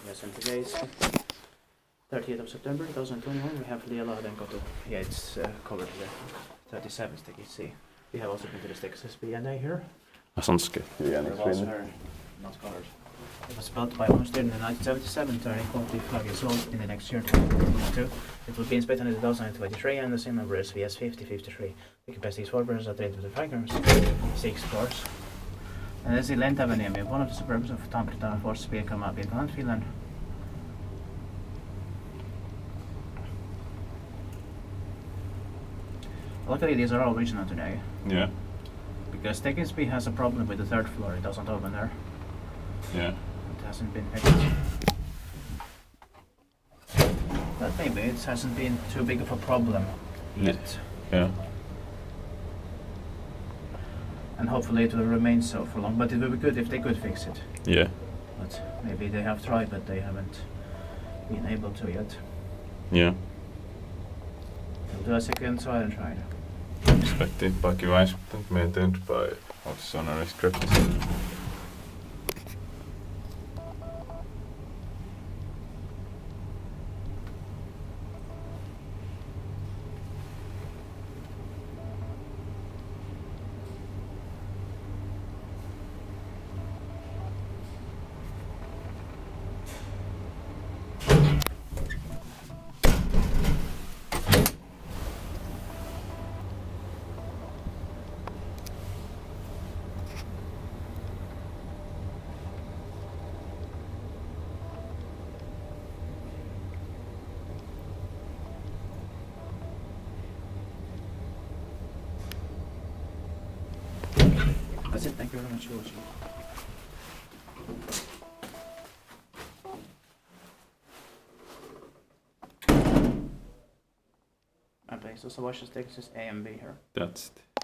Yes, and today is 30th of September 2021. We have Lielahdenkatu. Yeah, it's covered here. 37 sticky C. We have also been to the sticks SPNA here. Asonske. The walls are not covered. It was built by Homestead in 1977, turning quality flag is sold in the next year, 2022. It will be inspected in 2023, and the same number is VS5053. The capacity is 4 persons at 8.5 grams, 6 floors. And this is Lentävänniemi, one of the suburbs of Tampere town, forced to become a Finland. Luckily, these are all original today. Yeah. Because Tekensby has a problem with the third floor, it doesn't open there. Yeah. It hasn't been fixed. But maybe it hasn't been too big of a problem yet. Yeah. And hopefully it will remain so for long, but it would be good if they could fix it. Yeah. But maybe they have tried, but they haven't been able to yet. Yeah. We'll do a second try and try. Expected device maintained by auxiliary scripts. That's it, thank you very much for watching. And please also watch the sticks, A and B here. That's it.